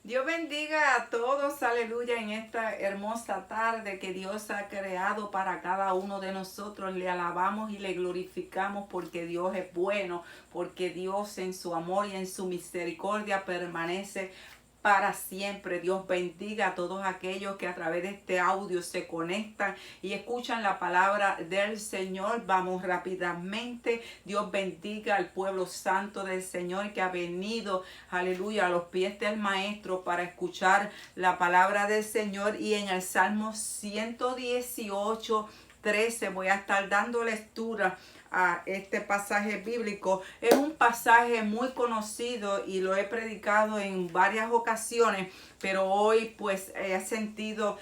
Dios bendiga a todos, aleluya, en esta hermosa tarde que Dios ha creado para cada uno de nosotros. Le alabamos y le glorificamos porque Dios es bueno, porque Dios en su amor y en su misericordia permanece para siempre. Dios bendiga a todos aquellos que a través de este audio se conectan y escuchan la palabra del Señor. Vamos rápidamente. Dios bendiga al pueblo santo del Señor que ha venido, aleluya, a los pies del Maestro para escuchar la palabra del Señor. Y en el Salmo 118:13 voy a estar dando lectura a este pasaje bíblico. Es un pasaje muy conocido y lo he predicado en varias ocasiones, pero hoy pues he sentido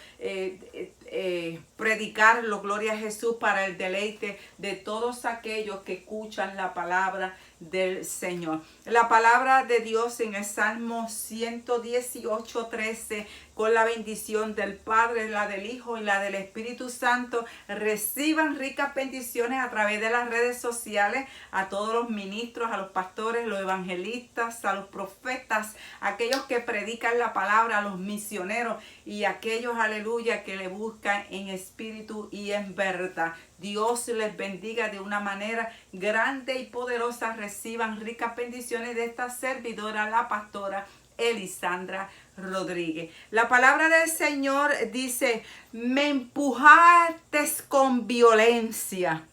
predicarlo, gloria a Jesús, para el deleite de todos aquellos que escuchan la palabra del Señor. La palabra de Dios en el Salmo 118:13, con la bendición del Padre, la del Hijo y la del Espíritu Santo, reciban ricas bendiciones a través de las redes sociales, a todos los ministros, a los pastores, los evangelistas, a los profetas, aquellos que predican la palabra, a los misioneros y aquellos, aleluya, que le buscan en espíritu y en verdad. Dios les bendiga de una manera grande y poderosa. Reciban ricas bendiciones de esta servidora, la pastora Elisandra Rodríguez. La palabra del Señor dice: me empujaste con violencia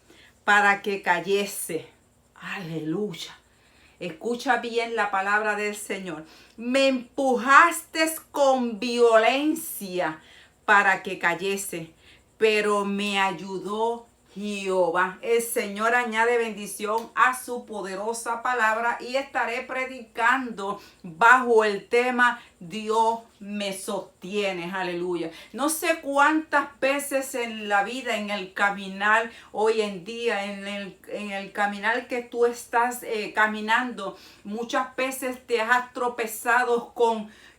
para que cayese. Aleluya. Escucha bien la palabra del Señor. Me empujaste con violencia para que cayese, pero me ayudó Jehová. El Señor añade bendición a su poderosa palabra y estaré predicando bajo el tema Dios me sostiene. Aleluya. No sé cuántas veces en la vida, en el caminar hoy en día, en el caminar que tú estás caminando, muchas veces te has tropezado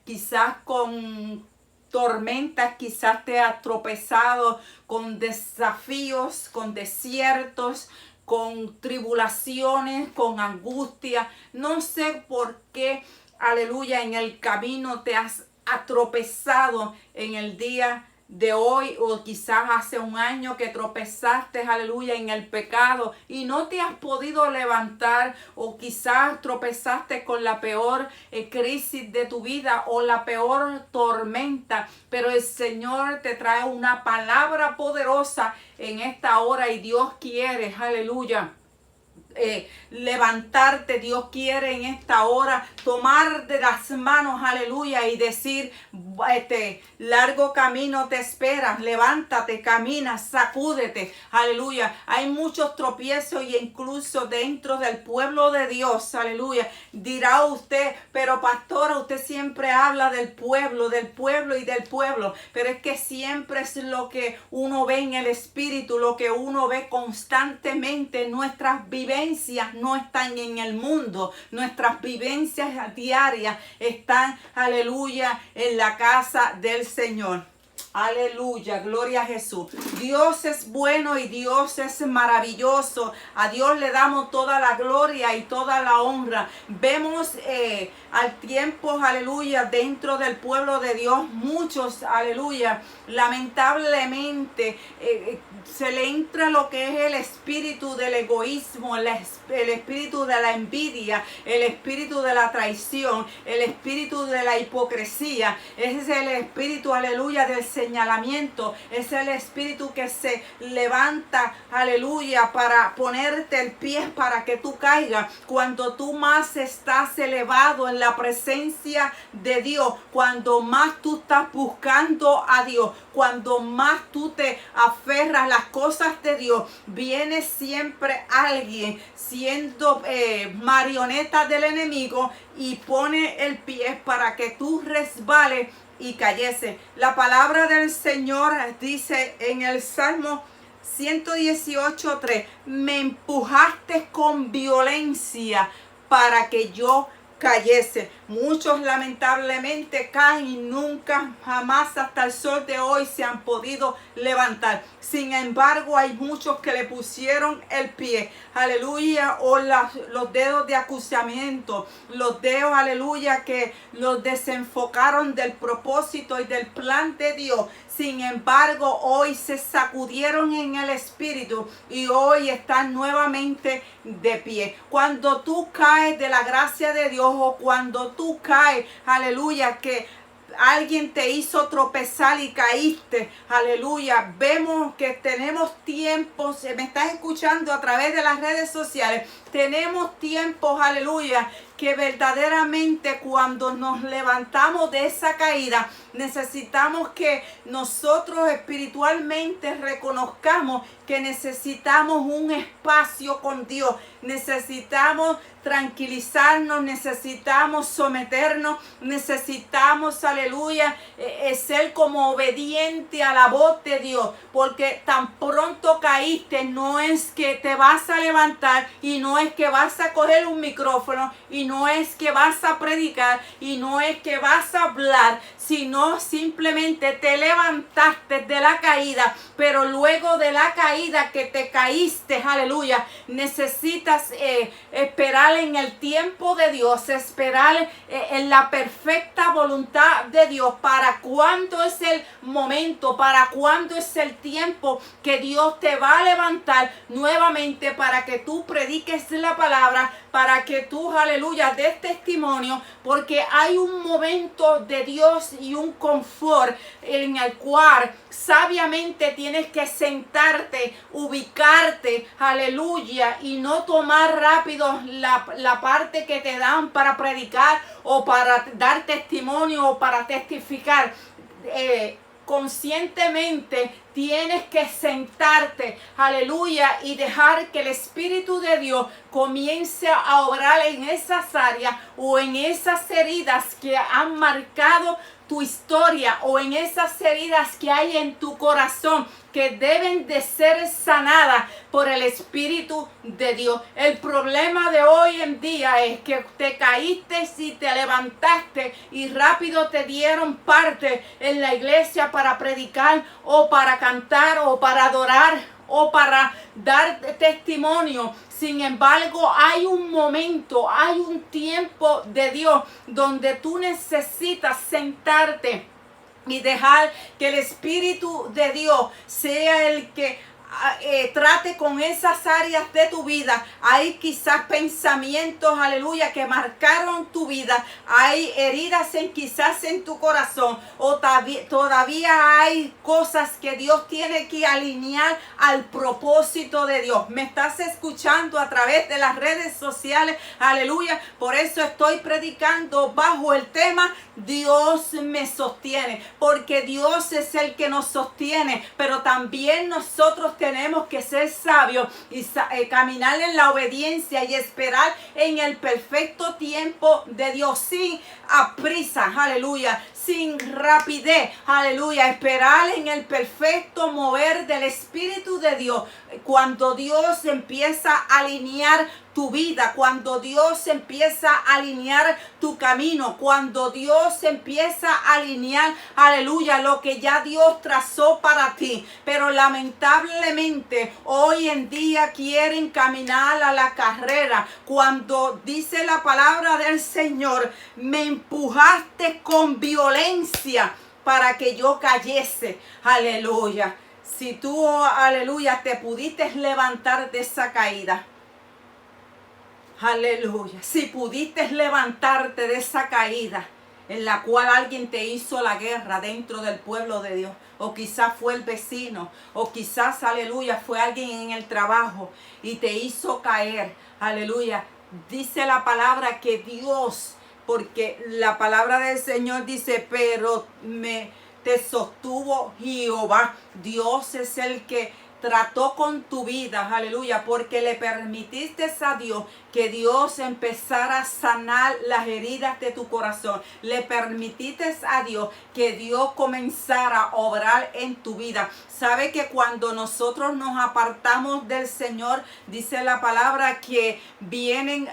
quizás con tormentas, quizás te has tropezado con desafíos, con desiertos, con tribulaciones, con angustia. No sé por qué, aleluya, en el camino te has tropezado en el día de hoy, o quizás hace un año que tropezaste, aleluya, en el pecado y no te has podido levantar, o quizás tropezaste con la peor crisis de tu vida o la peor tormenta, pero el Señor te trae una palabra poderosa en esta hora y Dios quiere, aleluya, levantarte. Dios quiere en esta hora tomar de las manos, aleluya, y decir: largo camino te espera, levántate, camina, sacúdete, aleluya. Hay muchos tropiezos y incluso dentro del pueblo de Dios, aleluya. Dirá usted: pero pastora, usted siempre habla del pueblo y del pueblo, pero es que siempre es lo que uno ve en el espíritu, lo que uno ve constantemente. Nuestras vivencias no están en el mundo, nuestras vivencias diarias están, aleluya, en la casa del Señor. Aleluya, gloria a Jesús. Dios es bueno y Dios es maravilloso. A Dios le damos toda la gloria y toda la honra. Vemos al tiempo, aleluya, dentro del pueblo de Dios, muchos, aleluya, lamentablemente se le entra lo que es el espíritu del egoísmo, el espíritu de la envidia, el espíritu de la traición, el espíritu de la hipocresía. Ese es el espíritu, aleluya, del señalamiento. Es el espíritu que se levanta, aleluya, para ponerte el pie para que tú caigas. Cuando tú más estás elevado en la presencia de Dios, cuando más tú estás buscando a Dios, cuando más tú te aferras a las cosas de Dios, viene siempre alguien siendo marioneta del enemigo y pone el pie para que tú resbales y cayese. La palabra del Señor dice en el Salmo 118:3: me empujaste con violencia para que yo cayese. Muchos lamentablemente caen y nunca jamás hasta el sol de hoy se han podido levantar. Sin embargo, hay muchos que le pusieron el pie, aleluya, o los dedos de acusamiento, los dedos, aleluya, que los desenfocaron del propósito y del plan de Dios. Sin embargo, hoy se sacudieron en el espíritu y hoy están nuevamente de pie. Cuando tú caes de la gracia de Dios, o cuando tú caes, aleluya, que alguien te hizo tropezar y caíste, aleluya, vemos que tenemos tiempos, me estás escuchando a través de las redes sociales, tenemos tiempos, aleluya, que verdaderamente cuando nos levantamos de esa caída, necesitamos que nosotros espiritualmente reconozcamos que necesitamos un espacio con Dios, necesitamos tranquilizarnos, necesitamos someternos, necesitamos, aleluya, ser como obediente a la voz de Dios, porque tan pronto caíste, no es que te vas a levantar y no es que vas a coger un micrófono y no es que vas a predicar y no es que vas a hablar, sino simplemente te levantaste de la caída, pero luego de la caída que te caíste, aleluya, necesitas esperar en el tiempo de Dios, esperar en la perfecta voluntad de Dios, para cuándo es el momento, para cuándo es el tiempo que Dios te va a levantar nuevamente para que tú prediques la palabra, para que tú, aleluya, des testimonio, porque hay un momento de Dios y un confort en el cual sabiamente tienes que sentarte, ubicarte, aleluya, y no tomar rápido la parte que te dan para predicar o para dar testimonio o para testificar. Conscientemente tienes que sentarte, aleluya, y dejar que el Espíritu de Dios comience a obrar en esas áreas o en esas heridas que han marcado tu historia, o en esas heridas que hay en tu corazón que deben de ser sanadas por el Espíritu de Dios. El problema de hoy en día es que te caíste y te levantaste y rápido te dieron parte en la iglesia para predicar o para cantar o para adorar o para dar testimonio. Sin embargo, hay un momento, hay un tiempo de Dios donde tú necesitas sentarte y dejar que el Espíritu de Dios sea el que trate con esas áreas de tu vida. Hay quizás pensamientos, aleluya, que marcaron tu vida. Hay heridas quizás en tu corazón, o todavía hay cosas que Dios tiene que alinear al propósito de Dios. Me estás escuchando a través de las redes sociales, aleluya. Por eso estoy predicando bajo el tema Dios me sostiene, porque Dios es el que nos sostiene, pero también nosotros tenemos que ser sabios y caminar en la obediencia y esperar en el perfecto tiempo de Dios, sin aprisa, aleluya, sin rapidez, aleluya, esperar en el perfecto mover del Espíritu de Dios. Cuando Dios empieza a alinear tu vida, cuando Dios empieza a alinear tu camino, cuando Dios empieza a alinear, aleluya, lo que ya Dios trazó para ti. Pero lamentablemente hoy en día quieren caminar a la carrera, cuando dice la palabra del Señor: me empujaste con violencia para que yo cayese, aleluya. Si tú, aleluya, te pudiste levantar de esa caída, aleluya, si pudiste levantarte de esa caída en la cual alguien te hizo la guerra dentro del pueblo de Dios, o quizás fue el vecino, o quizás, aleluya, fue alguien en el trabajo y te hizo caer, aleluya, dice la palabra que Dios, porque la palabra del Señor dice: pero te sostuvo Jehová. Dios es el que trató con tu vida, aleluya, porque le permitiste a Dios que Dios empezara a sanar las heridas de tu corazón. Le permitiste a Dios que Dios comenzara a obrar en tu vida. Sabe que cuando nosotros nos apartamos del Señor, dice la palabra que vienen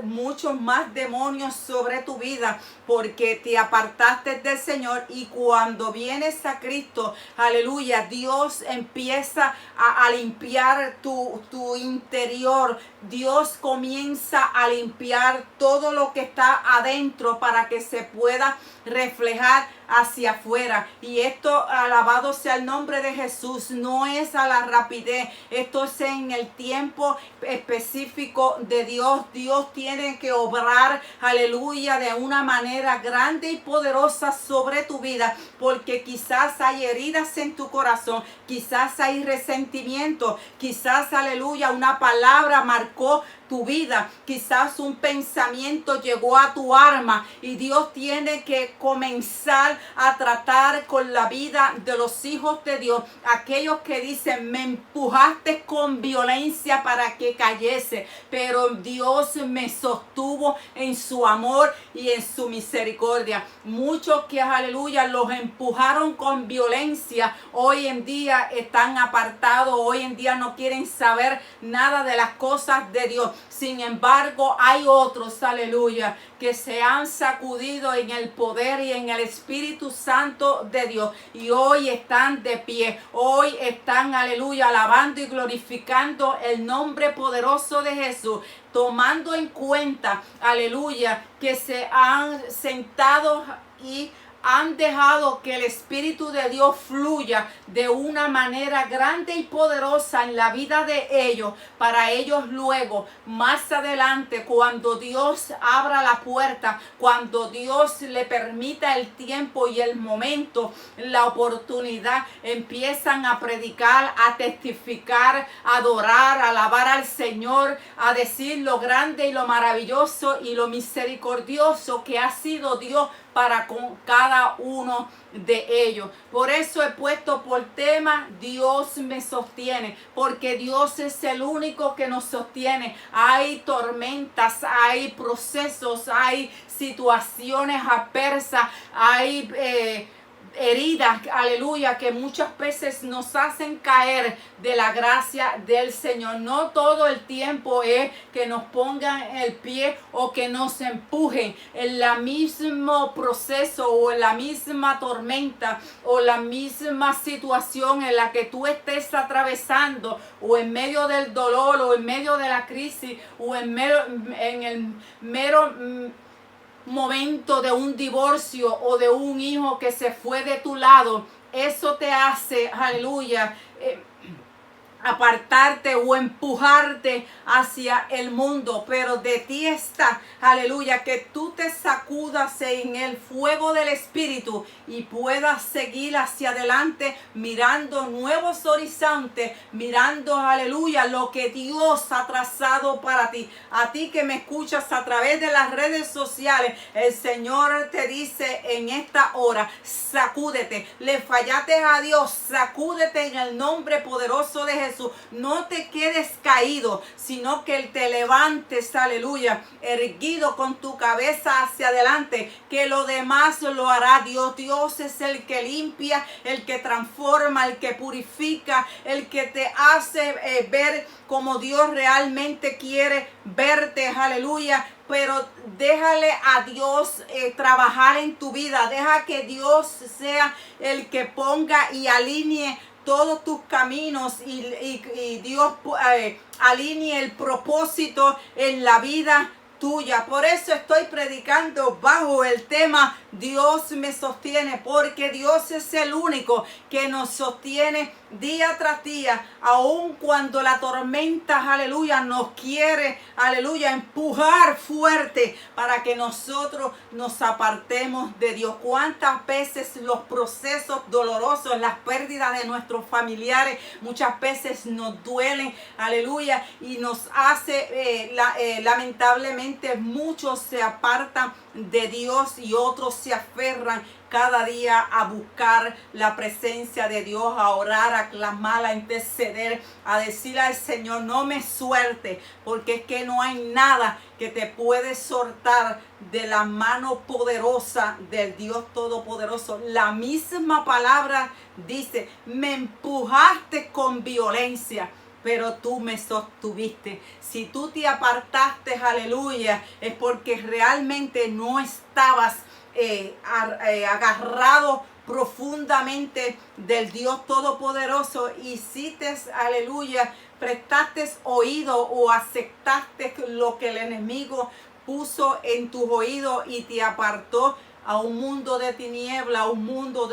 muchos más demonios sobre tu vida, porque te apartaste del Señor. Y cuando vienes a Cristo, aleluya, Dios empieza a limpiar tu interior. Dios comienza a limpiar todo lo que está adentro para que se pueda reflejar hacia afuera. Y esto, alabado sea el nombre de Jesús, no es a la rapidez, esto es en el tiempo específico de Dios. Dios tiene que obrar, aleluya, de una manera grande y poderosa sobre tu vida, porque quizás hay heridas en tu corazón, quizás hay resentimiento, quizás, aleluya, una palabra marcó tu vida, quizás un pensamiento llegó a tu alma, y Dios tiene que comenzar a tratar con la vida de los hijos de Dios, aquellos que dicen: me empujaste con violencia para que cayese, pero Dios me sostuvo en su amor y en su misericordia. Muchos que, aleluya, los empujaron con violencia, hoy en día están apartados, hoy en día no quieren saber nada de las cosas de Dios. Sin embargo, hay otros, aleluya, que se han sacudido en el poder y en el Espíritu Santo de Dios, y hoy están de pie, hoy están, aleluya, alabando y glorificando el nombre poderoso de Jesús, tomando en cuenta, aleluya, que se han sentado y han dejado que el Espíritu de Dios fluya de una manera grande y poderosa en la vida de ellos, para ellos luego, más adelante, cuando Dios abra la puerta, cuando Dios le permita el tiempo y el momento, la oportunidad, empiezan a predicar, a testificar, a adorar, a alabar al Señor, a decir lo grande y lo maravilloso y lo misericordioso que ha sido Dios para con cada uno de ellos. Por eso he puesto por tema: Dios me sostiene, porque Dios es el único que nos sostiene. Hay tormentas, hay procesos, hay situaciones adversas, hay heridas, aleluya, que muchas veces nos hacen caer de la gracia del Señor. No todo el tiempo es que nos pongan el pie o que nos empujen. En el mismo proceso o en la misma tormenta o la misma situación en la que tú estés atravesando, o en medio del dolor o en medio de la crisis o en el mero momento de un divorcio o de un hijo que se fue de tu lado, eso te hace, aleluya, apartarte o empujarte hacia el mundo. Pero de ti está, aleluya, que tú te sacudas en el fuego del Espíritu y puedas seguir hacia adelante, mirando nuevos horizontes, mirando, aleluya, lo que Dios ha trazado para ti. A ti que me escuchas a través de las redes sociales, el Señor te dice en esta hora: sacúdete. Le fallaste a Dios, sacúdete en el nombre poderoso de Jesús. No te quedes caído, sino que te levantes, aleluya, erguido con tu cabeza hacia adelante, que lo demás lo hará Dios. Dios es el que limpia, el que transforma, el que purifica, el que te hace ver como Dios realmente quiere verte, aleluya. Pero déjale a Dios trabajar en tu vida. Deja que Dios sea el que ponga y alinee todos tus caminos, y Dios alinee el propósito en la vida tuya. Por eso estoy predicando bajo el tema: Dios me sostiene, porque Dios es el único que nos sostiene día tras día, aun cuando la tormenta, aleluya, nos quiere, aleluya, empujar fuerte para que nosotros nos apartemos de Dios. Cuántas veces los procesos dolorosos, las pérdidas de nuestros familiares, muchas veces nos duelen, aleluya, y nos hace lamentablemente muchos se apartan de Dios y otros se aferran cada día a buscar la presencia de Dios, a orar, a clamar, a interceder, a decirle al Señor, no me suelte, porque es que no hay nada que te puede soltar de la mano poderosa del Dios Todopoderoso. La misma palabra dice, me empujaste con violencia, pero tú me sostuviste. Si tú te apartaste, aleluya, es porque realmente no estabas agarrado profundamente del Dios Todopoderoso. Hiciste, aleluya, prestaste oído o aceptaste lo que el enemigo puso en tus oídos y te apartó a un mundo de tiniebla, a un mundo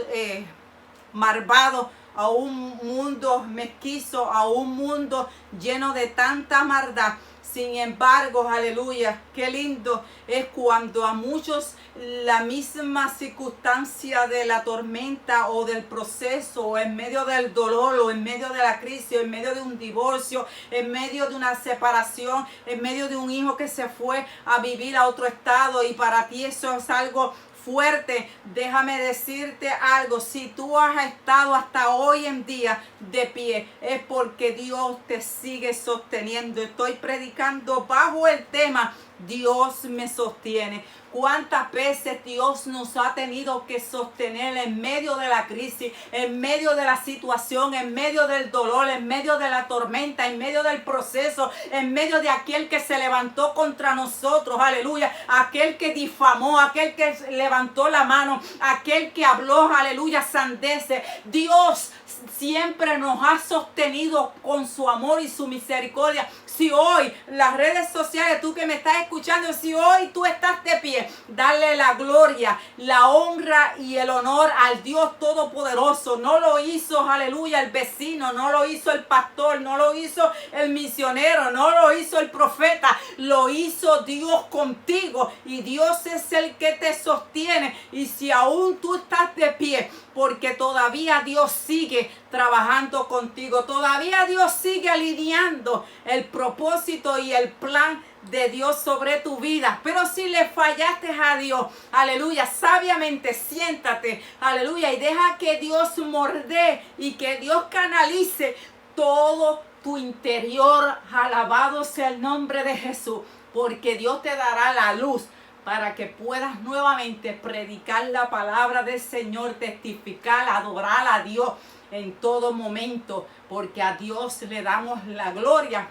malvado, a un mundo mezquizo, a un mundo lleno de tanta maldad. Sin embargo, aleluya, qué lindo es cuando a muchos la misma circunstancia de la tormenta o del proceso, o en medio del dolor, o en medio de la crisis, o en medio de un divorcio, en medio de una separación, en medio de un hijo que se fue a vivir a otro estado, y para ti eso es algo fuerte. Déjame decirte algo, si tú has estado hasta hoy en día de pie, es porque Dios te sigue sosteniendo. Estoy predicando bajo el tema Dios me sostiene. ¿Cuántas veces Dios nos ha tenido que sostener en medio de la crisis, en medio de la situación, en medio del dolor, en medio de la tormenta, en medio del proceso, en medio de aquel que se levantó contra nosotros, aleluya, aquel que difamó, aquel que levantó la mano, aquel que habló, aleluya, sandeces? Dios siempre nos ha sostenido con su amor y su misericordia. Si hoy las redes sociales, tú que me estás escuchando, si hoy tú estás de pie, dale la gloria, la honra y el honor al Dios Todopoderoso. No lo hizo, aleluya, el vecino, no lo hizo el pastor, no lo hizo el misionero, no lo hizo el profeta, lo hizo Dios contigo, y Dios es el que te sostiene. Y si aún tú estás de pie, porque todavía Dios sigue trabajando contigo, todavía Dios sigue alineando el propósito y el plan de Dios sobre tu vida. Pero si le fallaste a Dios, aleluya, sabiamente siéntate, aleluya, y deja que Dios mordee y que Dios canalice todo tu interior. Alabado sea el nombre de Jesús, porque Dios te dará la luz para que puedas nuevamente predicar la palabra del Señor, testificar, adorar a Dios en todo momento, porque a Dios le damos la gloria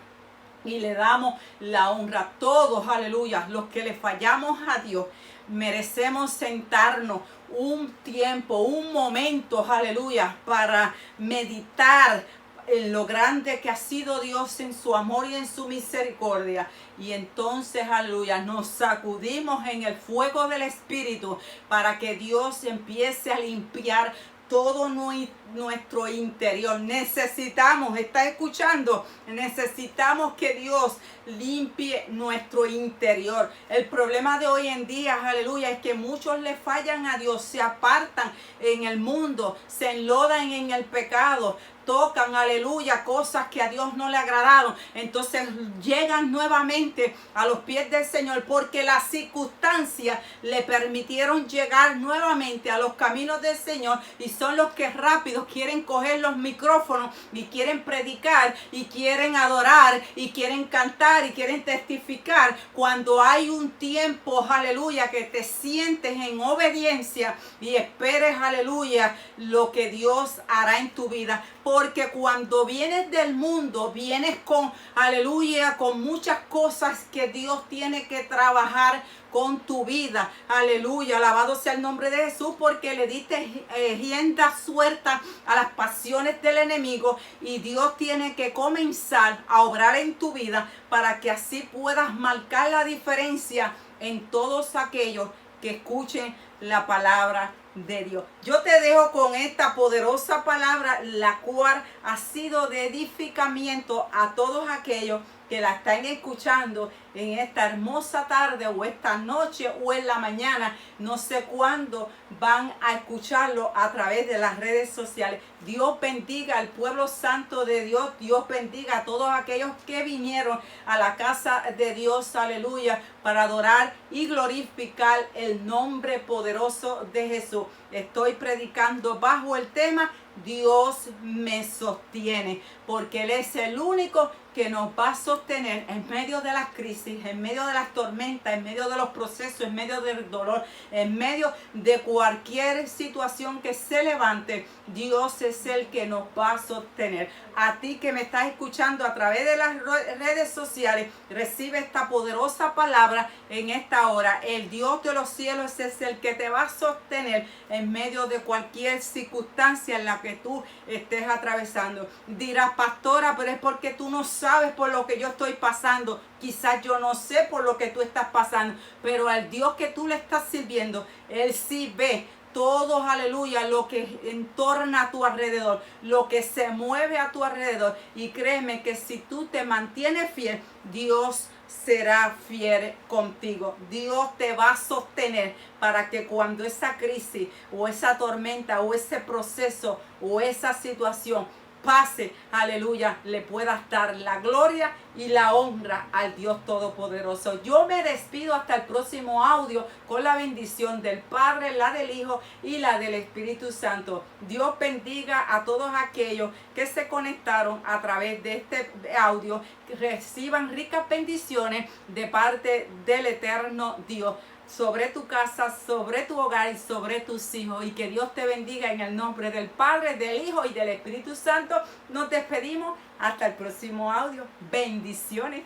y le damos la honra. Todos, aleluya, los que le fallamos a Dios, merecemos sentarnos un tiempo, un momento, aleluya, para meditar en lo grande que ha sido Dios en su amor y en su misericordia. Y entonces, aleluya, nos sacudimos en el fuego del Espíritu para que Dios empiece a limpiar todo nuestro interior. Necesitamos, ¿está escuchando? Necesitamos que Dios limpie nuestro interior. El problema de hoy en día, aleluya, es que muchos le fallan a Dios, se apartan en el mundo, se enlodan en el pecado, tocan, aleluya, cosas que a Dios no le agradaron. Entonces llegan nuevamente a los pies del Señor, porque las circunstancias le permitieron llegar nuevamente a los caminos del Señor, y son los que rápido quieren coger los micrófonos y quieren predicar y quieren adorar y quieren cantar y quieren testificar, cuando hay un tiempo, aleluya, que te sientes en obediencia y esperes, aleluya, lo que Dios hará en tu vida. Porque cuando vienes del mundo, vienes con, aleluya, con muchas cosas que Dios tiene que trabajar con tu vida. Aleluya, alabado sea el nombre de Jesús, porque le diste rienda suelta a las pasiones del enemigo, y Dios tiene que comenzar a obrar en tu vida para que así puedas marcar la diferencia en todos aquellos que escuchen la palabra de Dios. Yo te dejo con esta poderosa palabra, la cual ha sido de edificamiento a todos aquellos que la están escuchando en esta hermosa tarde o esta noche o en la mañana. No sé cuándo van a escucharlo a través de las redes sociales. Dios bendiga al pueblo santo de Dios. Dios bendiga a todos aquellos que vinieron a la casa de Dios, aleluya, para adorar y glorificar el nombre poderoso de Jesús. Estoy predicando bajo el tema Dios me sostiene, porque Él es el único que nos va a sostener en medio de las crisis, en medio de las tormentas, en medio de los procesos, en medio del dolor, en medio de cualquier situación que se levante. Dios es el que nos va a sostener. A ti que me estás escuchando a través de las redes sociales, recibe esta poderosa palabra en esta hora. El Dios de los cielos es el que te va a sostener en medio de cualquier circunstancia en la que tú estés atravesando. Dirás, pastora, pero es porque tú no sabes por lo que yo estoy pasando. Quizás yo no sé por lo que tú estás pasando, pero al Dios que tú le estás sirviendo, Él sí ve todo, aleluya, lo que entorna a tu alrededor, lo que se mueve a tu alrededor. Y créeme que si tú te mantienes fiel, Dios será fiel contigo. Dios te va a sostener para que cuando esa crisis o esa tormenta o ese proceso o esa situación pase, aleluya, le puedas dar la gloria y la honra al Dios Todopoderoso. Yo me despido hasta el próximo audio con la bendición del Padre, la del Hijo y la del Espíritu Santo. Dios bendiga a todos aquellos que se conectaron a través de este audio. Reciban ricas bendiciones de parte del eterno Dios sobre tu casa, sobre tu hogar y sobre tus hijos. Y que Dios te bendiga en el nombre del Padre, del Hijo y del Espíritu Santo. Nos despedimos hasta el próximo audio. Bendiciones.